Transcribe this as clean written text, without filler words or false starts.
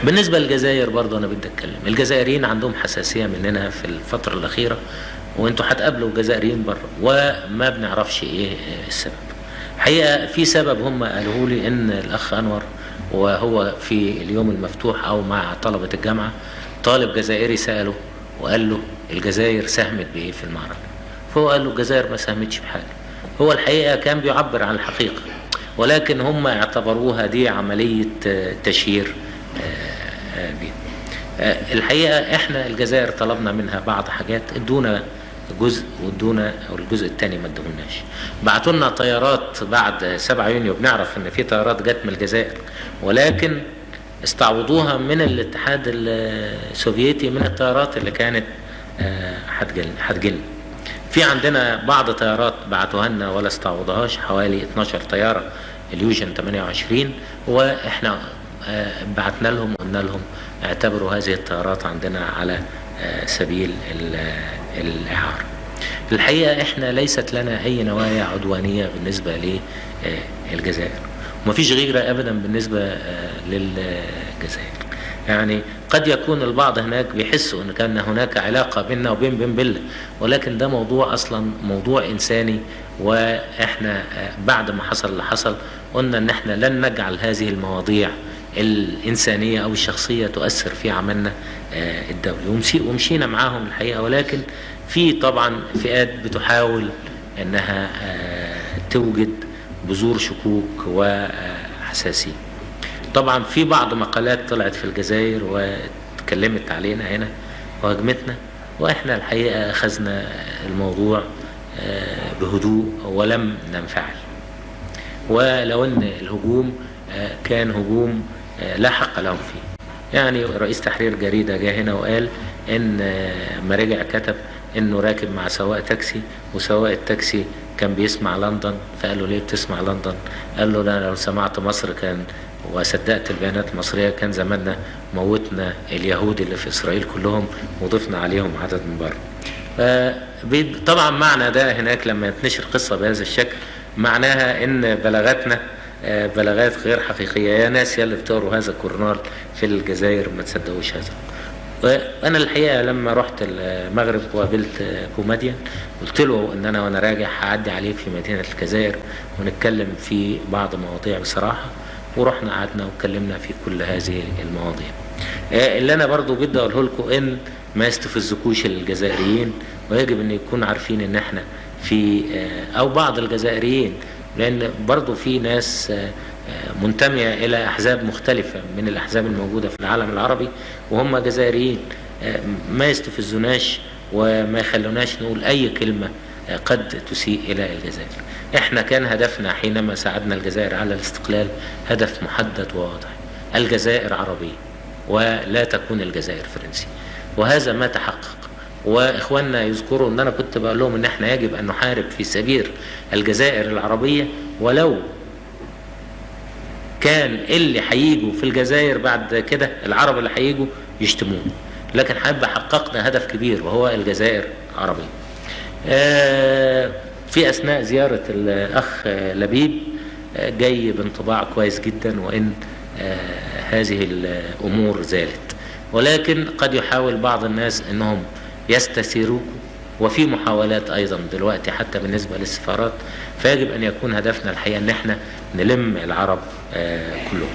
بالنسبة للجزائر برضه أنا بدي أتكلم. الجزائريين عندهم حساسية مننا في الفترة الأخيرة، وأنتوا هتقابلوا جزائريين بره وما بنعرفش إيه السبب. حقيقة في سبب هم قالوه لي، إن الأخ أنور وهو في اليوم المفتوح أو مع طلبة الجامعة طالب جزائري سأله وقال له الجزائر ساهمت بإيه في المعركة؟ فهو قال له الجزائر ما ساهمتش بحاجة. هو الحقيقة كان بيعبر عن الحقيقة، ولكن هم اعتبروها دي عملية تشهير بيه. الحقيقة احنا الجزائر طلبنا منها بعض حاجات، ادونا جزء وادونا الجزء الثاني ما ادهولناش. بعتوا لنا طيارات بعد 7 يونيو، بنعرف ان في طيارات جت من الجزائر، ولكن استعوضوها من الاتحاد السوفيتي من الطيارات اللي كانت هتجيلنا. في عندنا بعض طيارات بعتوها لنا ولا استعوضهاش، حوالي 12 طيارة اليوجن 28، واحنا بعتنا لهم وقلنا لهم اعتبروا هذه الطيارات عندنا على سبيل الإعارة. الحقيقة احنا ليست لنا اي نوايا عدوانية بالنسبة للجزائر، ومفيش غيرة ابدا بالنسبة للجزائر. يعني قد يكون البعض هناك بيحسوا ان كان هناك علاقة بيننا وبين بن بلة، ولكن ده موضوع اصلا موضوع انساني، واحنا بعد ما حصل اللي حصل قلنا ان احنا لن نجعل هذه المواضيع الإنسانية أو الشخصية تؤثر في عملنا الدولي، ومشينا معاهم الحقيقة. ولكن في طبعا فئات بتحاول أنها توجد بذور شكوك وحساسية. طبعا في بعض مقالات طلعت في الجزائر واتكلمت علينا هنا وهجمتنا، وإحنا الحقيقة أخذنا الموضوع بهدوء ولم ننفعل، ولو أن الهجوم كان هجوم لا حق لهم فيه. يعني رئيس تحرير جريدة جاء هنا وقال ان ما رجع كتب انه راكب مع سواق تاكسي، وسواق التاكسي كان بيسمع لندن، فقال له ليه بتسمع لندن؟ قال له لا، لو سمعت مصر كان وصدقت البيانات المصرية كان زماننا موتنا اليهود اللي في اسرائيل كلهم وضفنا عليهم عدد من بره. طبعا معنى ده هناك لما يتنشر قصة بهذا الشكل معناها ان بلاغاتنا بلاغات غير حقيقية. يا ناس يا اللي بتقروا هذا الجورنال في الجزائر ما تصدقوش هذا. وانا الحقيقة لما رحت المغرب وقابلت بومدين قلت له ان انا وانا راجع هعدي عليه في مدينة الجزائر ونتكلم في بعض مواضيع بصراحة، ورحنا قعدنا واتكلمنا في كل هذه المواضيع. اللي انا برضو بدي اقوله لكم ان ما يستفزكوش الجزائريين، ويجب ان يكونوا عارفين ان احنا في او بعض الجزائريين، لأن برضو في ناس منتمية إلى أحزاب مختلفة من الأحزاب الموجودة في العالم العربي وهم جزائريين، ما يستفزوناش وما يخلوناش نقول أي كلمة قد تسيء إلى الجزائر. إحنا كان هدفنا حينما ساعدنا الجزائر على الاستقلال هدف محدد وواضح: الجزائر عربية ولا تكون الجزائر فرنسية، وهذا ما تحقق. واخواننا يذكروا ان انا كنت بقول لهم ان احنا يجب ان نحارب في سبيل الجزائر العربية، ولو كان اللي هيجوا في الجزائر بعد كده العرب اللي هيجوا يشتمون، لكن هيبقى حققنا هدف كبير وهو الجزائر العربية. في اثناء زيارة الاخ لبيب جاي بانطباع كويس جدا، وان هذه الامور زالت، ولكن قد يحاول بعض الناس انهم يستثيروكم، وفي محاولات ايضا دلوقتي حتى بالنسبة للسفارات. فيجب ان يكون هدفنا الحقيقة ان احنا نلم العرب كلهم.